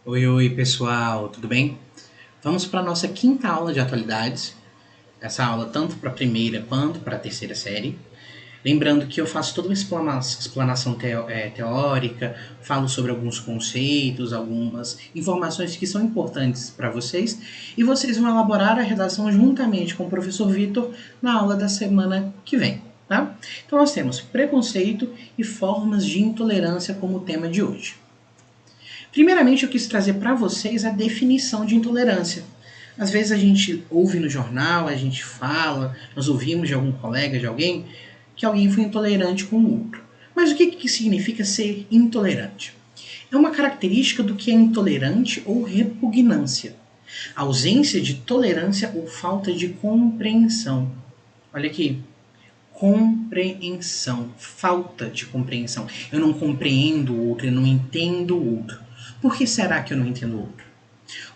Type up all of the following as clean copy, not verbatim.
Oi, oi, pessoal, tudo bem? Vamos para a nossa quinta aula de atualidades. Essa aula tanto para a primeira quanto para a terceira série. Lembrando que eu faço toda uma explanação teórica, falo sobre alguns conceitos, algumas informações que são importantes para vocês, e vocês vão elaborar a redação juntamente com o professor Vitor na aula da semana que vem, tá? Então nós temos preconceito e formas de intolerância como tema de hoje. Primeiramente, eu quis trazer para vocês a definição de intolerância. Às vezes a gente ouve no jornal, a gente fala, nós ouvimos de algum colega, de alguém, que alguém foi intolerante com o outro. Mas o que significa ser intolerante? É uma característica do que é intolerante ou repugnância. Ausência de tolerância ou falta de compreensão. Olha aqui, compreensão, falta de compreensão. Eu não compreendo o outro, eu não entendo o outro. Por que será que eu não entendo o outro?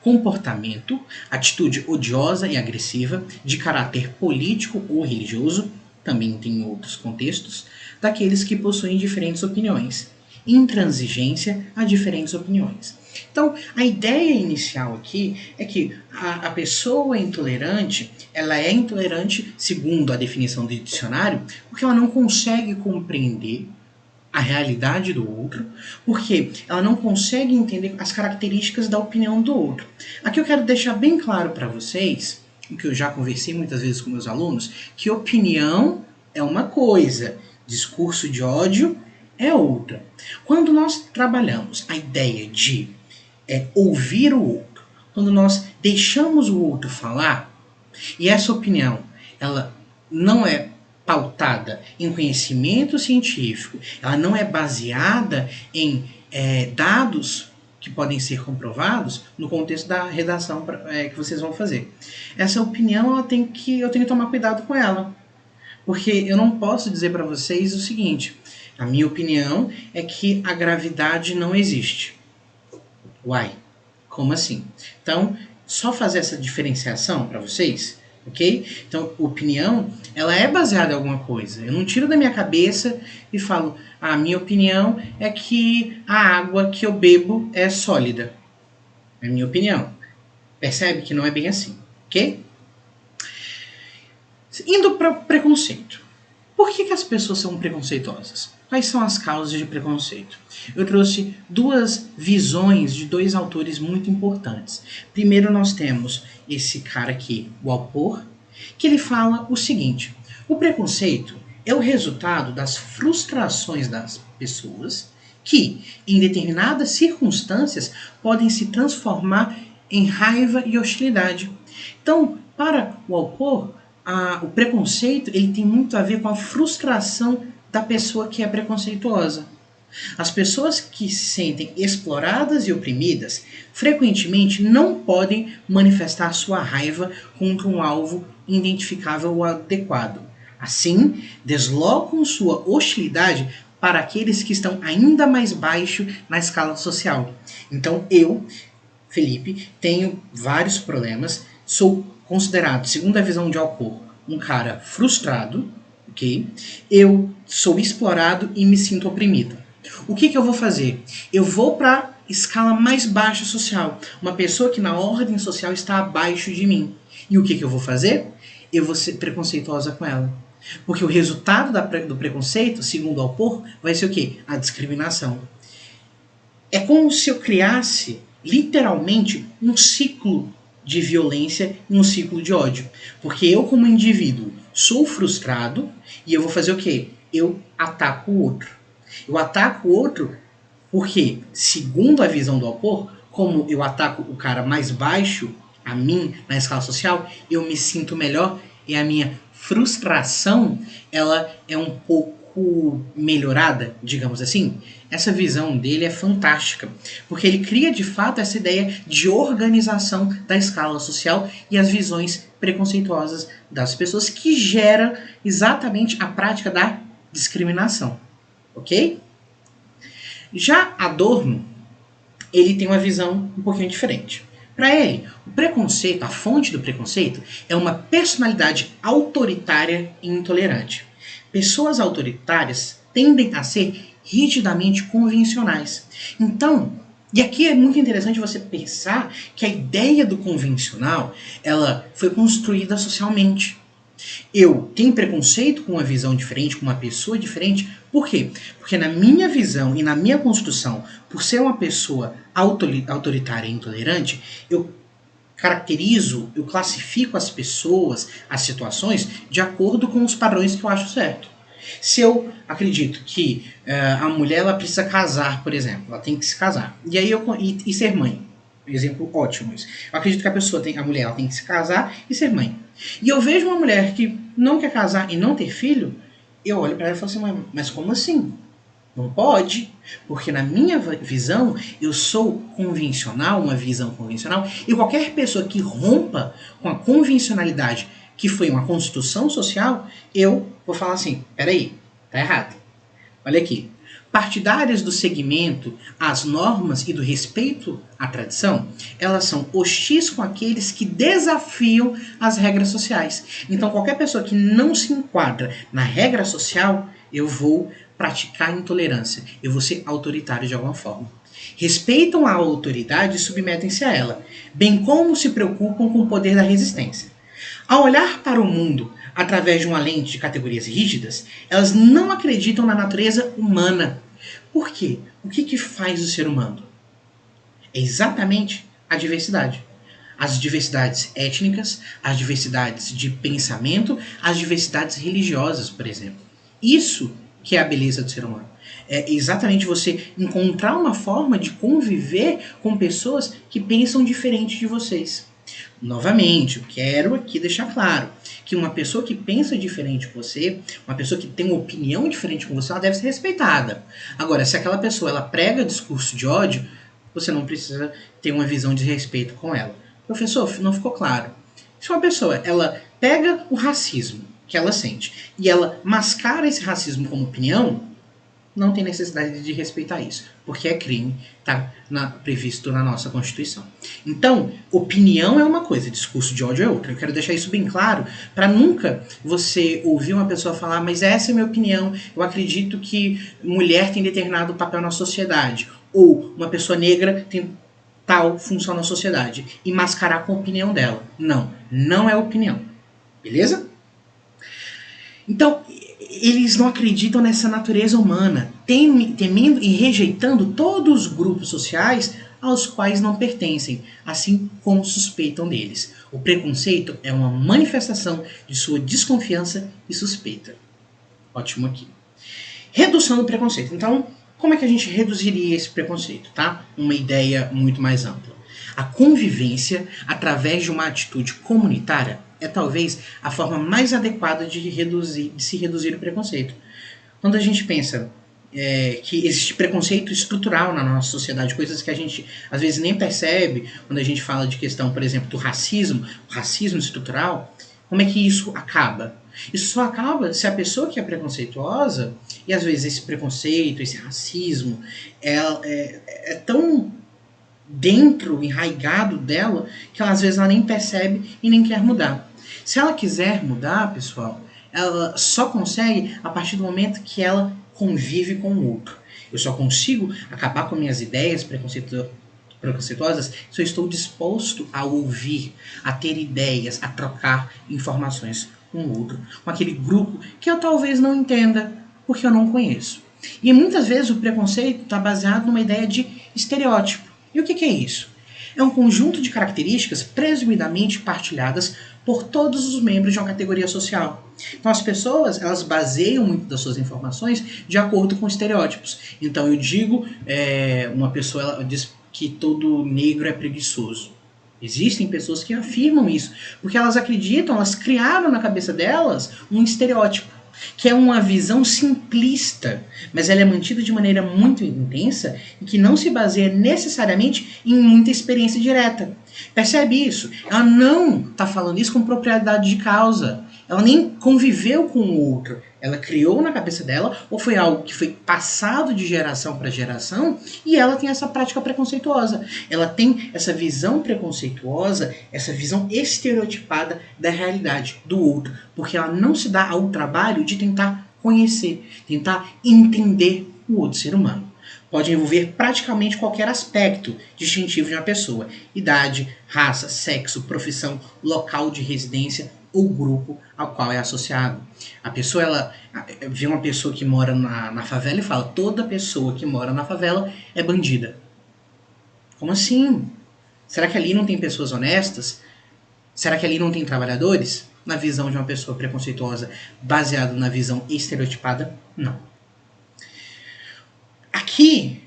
Comportamento, atitude odiosa e agressiva, de caráter político ou religioso, também tem outros contextos, daqueles que possuem diferentes opiniões. Intransigência a diferentes opiniões. Então, a ideia inicial aqui é que a pessoa intolerante, ela é intolerante, segundo a definição do dicionário, porque ela não consegue compreender a realidade do outro, porque ela não consegue entender as características da opinião do outro. Aqui eu quero deixar bem claro para vocês, o que eu já conversei muitas vezes com meus alunos, que opinião é uma coisa, discurso de ódio é outra. Quando nós trabalhamos a ideia de ouvir o outro, quando nós deixamos o outro falar, e essa opinião ela não é pautada em conhecimento científico, ela não é baseada em dados que podem ser comprovados no contexto da redação que vocês vão fazer. Essa opinião eu tenho que tomar cuidado com ela, porque eu não posso dizer para vocês o seguinte: a minha opinião é que a gravidade não existe. Uai, como assim? Então, só fazer essa diferenciação para vocês, ok? Então, opinião, ela é baseada em alguma coisa. Eu não tiro da minha cabeça e falo, a minha opinião é que a água que eu bebo é sólida. É a minha opinião. Percebe que não é bem assim, ok? Indo para o preconceito. Por que as pessoas são preconceituosas? Quais são as causas de preconceito? Eu trouxe duas visões de dois autores muito importantes. Primeiro nós temos esse cara aqui, o Alport, que ele fala o seguinte: o preconceito é o resultado das frustrações das pessoas que, em determinadas circunstâncias, podem se transformar em raiva e hostilidade. Então, para o Alport, o preconceito ele tem muito a ver com a frustração da pessoa que é preconceituosa. As pessoas que se sentem exploradas e oprimidas frequentemente não podem manifestar sua raiva contra um alvo identificável ou adequado. Assim, deslocam sua hostilidade para aqueles que estão ainda mais baixo na escala social. Então, eu, Felipe, tenho vários problemas, sou considerado, segundo a visão de Alcor, um cara frustrado, ok? Eu sou explorado e me sinto oprimido. O que eu vou fazer? Eu vou para escala mais baixa social, uma pessoa que na ordem social está abaixo de mim. E o que eu vou fazer? Eu vou ser preconceituosa com ela. Porque o resultado do preconceito, segundo Alcor, vai ser o quê? A discriminação. É como se eu criasse, literalmente, um ciclo de violência e um ciclo de ódio. Porque eu, como indivíduo, sou frustrado e eu vou fazer o quê? Eu ataco o outro. Eu ataco o outro porque, segundo a visão do autor, como eu ataco o cara mais baixo a mim na escala social, eu me sinto melhor e a minha frustração ela é um pouco melhorada, digamos assim. Essa visão dele é fantástica, porque ele cria de fato essa ideia de organização da escala social e as visões preconceituosas das pessoas que gera exatamente a prática da discriminação, ok? Já Adorno, ele tem uma visão um pouquinho diferente. Para ele, o preconceito, a fonte do preconceito, é uma personalidade autoritária e intolerante. Pessoas autoritárias tendem a ser rigidamente convencionais. Então, E aqui é muito interessante você pensar que a ideia do convencional, ela foi construída socialmente. Eu tenho preconceito com uma visão diferente, com uma pessoa diferente. Por quê? Porque na minha visão e na minha construção, por ser uma pessoa autoritária e intolerante, eu caracterizo, eu classifico as pessoas, as situações, de acordo com os padrões que eu acho certo. Se eu acredito que a mulher ela precisa casar, por exemplo, ela tem que se casar, e aí e ser mãe, exemplo ótimo isso. Eu acredito que a mulher ela tem que se casar e ser mãe. E eu vejo uma mulher que não quer casar e não ter filho, eu olho para ela e falo assim, mas como assim? Não pode, porque na minha visão, eu sou convencional, uma visão convencional, e qualquer pessoa que rompa com a convencionalidade que foi uma construção social, eu vou falar assim, peraí, tá errado. Olha aqui. Partidárias do segmento, às normas e do respeito à tradição, elas são hostis com aqueles que desafiam as regras sociais. Então, qualquer pessoa que não se enquadra na regra social, eu vou praticar intolerância. Eu vou ser autoritário de alguma forma. Respeitam a autoridade e submetem-se a ela, bem como se preocupam com o poder da resistência. Ao olhar para o mundo através de uma lente de categorias rígidas, elas não acreditam na natureza humana. Por quê? O que faz o ser humano? É exatamente a diversidade. As diversidades étnicas, as diversidades de pensamento, as diversidades religiosas, por exemplo. Isso que é a beleza do ser humano. É exatamente você encontrar uma forma de conviver com pessoas que pensam diferente de vocês. Novamente, eu quero aqui deixar claro que uma pessoa que pensa diferente de você, uma pessoa que tem uma opinião diferente com você, ela deve ser respeitada. Agora, se aquela pessoa ela prega discurso de ódio, você não precisa ter uma visão de respeito com ela. Professor, não ficou claro. Se uma pessoa ela pega o racismo que ela sente e ela mascara esse racismo como opinião, não tem necessidade de respeitar isso, porque é crime, está previsto na nossa Constituição. Então, opinião é uma coisa, discurso de ódio é outra. Eu quero deixar isso bem claro, para nunca você ouvir uma pessoa falar, mas essa é a minha opinião, eu acredito que mulher tem determinado papel na sociedade, ou uma pessoa negra tem tal função na sociedade, e mascarar com a opinião dela. Não, não é opinião. Beleza? Então, eles não acreditam nessa natureza humana, temendo e rejeitando todos os grupos sociais aos quais não pertencem, assim como suspeitam deles. O preconceito é uma manifestação de sua desconfiança e suspeita. Ótimo aqui. Redução do preconceito. Então, como é que a gente reduziria esse preconceito, tá? Uma ideia muito mais ampla. A convivência através de uma atitude comunitária é talvez a forma mais adequada de se reduzir o preconceito. Quando a gente pensa que existe preconceito estrutural na nossa sociedade, coisas que a gente às vezes nem percebe, quando a gente fala de questão, por exemplo, do racismo, o racismo estrutural, como é que isso acaba? Isso só acaba se a pessoa que é preconceituosa, e às vezes esse preconceito, esse racismo, é tão dentro, enraigado dela, que ela, às vezes ela nem percebe e nem quer mudar. Se ela quiser mudar, pessoal, ela só consegue a partir do momento que ela convive com o outro. Eu só consigo acabar com minhas ideias preconceituosas se eu estou disposto a ouvir, a ter ideias, a trocar informações com o outro, com aquele grupo que eu talvez não entenda, porque eu não conheço. E muitas vezes o preconceito está baseado numa ideia de estereótipo. E o que é isso? É um conjunto de características presumidamente partilhadas por todos os membros de uma categoria social. Então as pessoas, elas baseiam muito das suas informações de acordo com estereótipos. Então eu digo, uma pessoa ela diz que todo negro é preguiçoso. Existem pessoas que afirmam isso, porque elas acreditam, elas criaram na cabeça delas um estereótipo, que é uma visão simplista, mas ela é mantida de maneira muito intensa e que não se baseia necessariamente em muita experiência direta. Percebe isso? Ela não está falando isso com propriedade de causa. Ela nem conviveu com o outro. Ela criou na cabeça dela, ou foi algo que foi passado de geração para geração, e ela tem essa prática preconceituosa. Ela tem essa visão preconceituosa, essa visão estereotipada da realidade, do outro, porque ela não se dá ao trabalho de tentar conhecer, tentar entender o outro ser humano. Pode envolver praticamente qualquer aspecto distintivo de uma pessoa: idade, raça, sexo, profissão, local de residência ou grupo ao qual é associado. A pessoa, ela vê uma pessoa que mora na favela e fala: toda pessoa que mora na favela é bandida. Como assim? Será que ali não tem pessoas honestas? Será que ali não tem trabalhadores? Na visão de uma pessoa preconceituosa, baseado na visão estereotipada? Não. Aqui,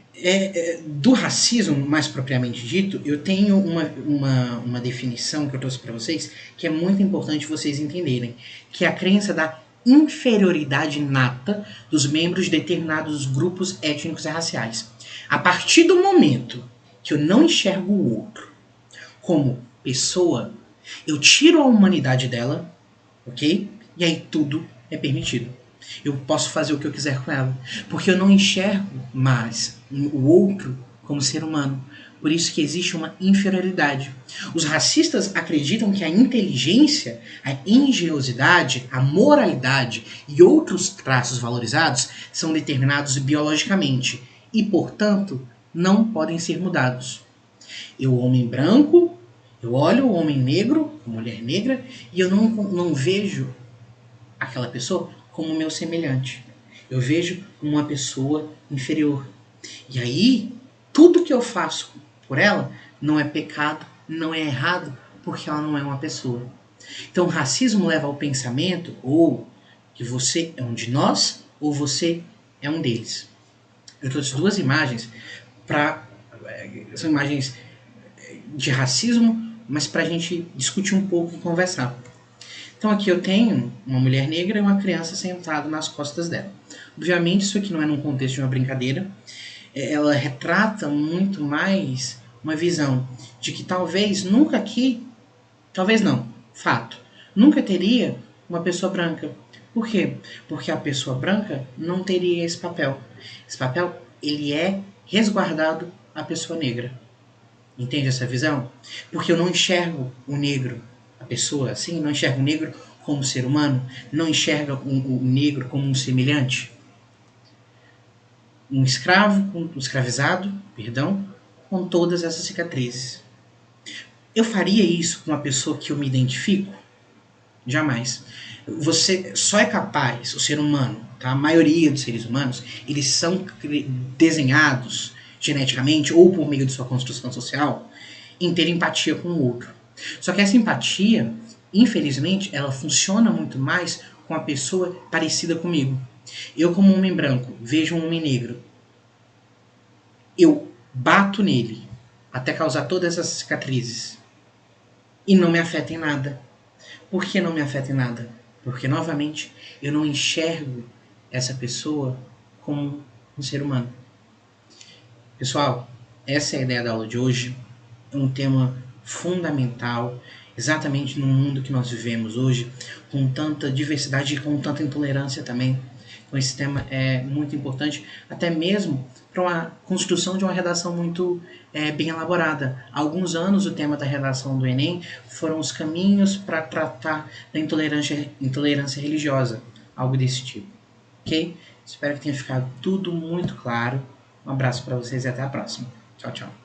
do racismo, mais propriamente dito, eu tenho uma definição que eu trouxe para vocês que é muito importante vocês entenderem, que é a crença da inferioridade inata dos membros de determinados grupos étnicos e raciais. A partir do momento que eu não enxergo o outro como pessoa, eu tiro a humanidade dela, ok? E aí tudo é permitido. Eu posso fazer o que eu quiser com ela, porque eu não enxergo mais o outro como ser humano. Por isso que existe uma inferioridade. Os racistas acreditam que a inteligência, a engenhosidade, a moralidade e outros traços valorizados são determinados biologicamente e, portanto, não podem ser mudados. Eu, homem branco, eu olho o homem negro, a mulher negra, e eu não vejo aquela pessoa como meu semelhante. Eu vejo como uma pessoa inferior. E aí, tudo que eu faço por ela não é pecado, não é errado, porque ela não é uma pessoa. Então, o racismo leva ao pensamento ou que você é um de nós ou você é um deles. Eu trouxe duas imagens para são imagens de racismo, mas para a gente discutir um pouco e conversar. Então aqui eu tenho uma mulher negra e uma criança sentada nas costas dela. Obviamente isso aqui não é num contexto de uma brincadeira. Ela retrata muito mais uma visão de que talvez nunca aqui, talvez não, fato, nunca teria uma pessoa branca. Por quê? Porque a pessoa branca não teria esse papel. Esse papel, ele é resguardado à pessoa negra. Entende essa visão? Porque eu não enxergo o negro, a pessoa assim, não enxerga o negro como ser humano, não enxerga o negro como um semelhante. Um escravo, um escravizado, perdão, com todas essas cicatrizes. Eu faria isso com uma pessoa que eu me identifico? Jamais. Você só é capaz, o ser humano, tá? A maioria dos seres humanos, eles são desenhados geneticamente ou por meio de sua construção social em ter empatia com o outro. Só que essa empatia, infelizmente, ela funciona muito mais com a pessoa parecida comigo. Eu, como homem branco, vejo um homem negro, eu bato nele até causar todas essas cicatrizes e não me afeta em nada. Por que não me afeta em nada? Porque, novamente, eu não enxergo essa pessoa como um ser humano. Pessoal, essa é a ideia da aula de hoje. É um tema fundamental, exatamente no mundo que nós vivemos hoje, com tanta diversidade e com tanta intolerância também. Então esse tema é muito importante, até mesmo para uma construção de uma redação muito bem elaborada. Há alguns anos o tema da redação do Enem foram os caminhos para tratar da intolerância religiosa, algo desse tipo. Ok? Espero que tenha ficado tudo muito claro. Um abraço para vocês e até a próxima. Tchau, tchau.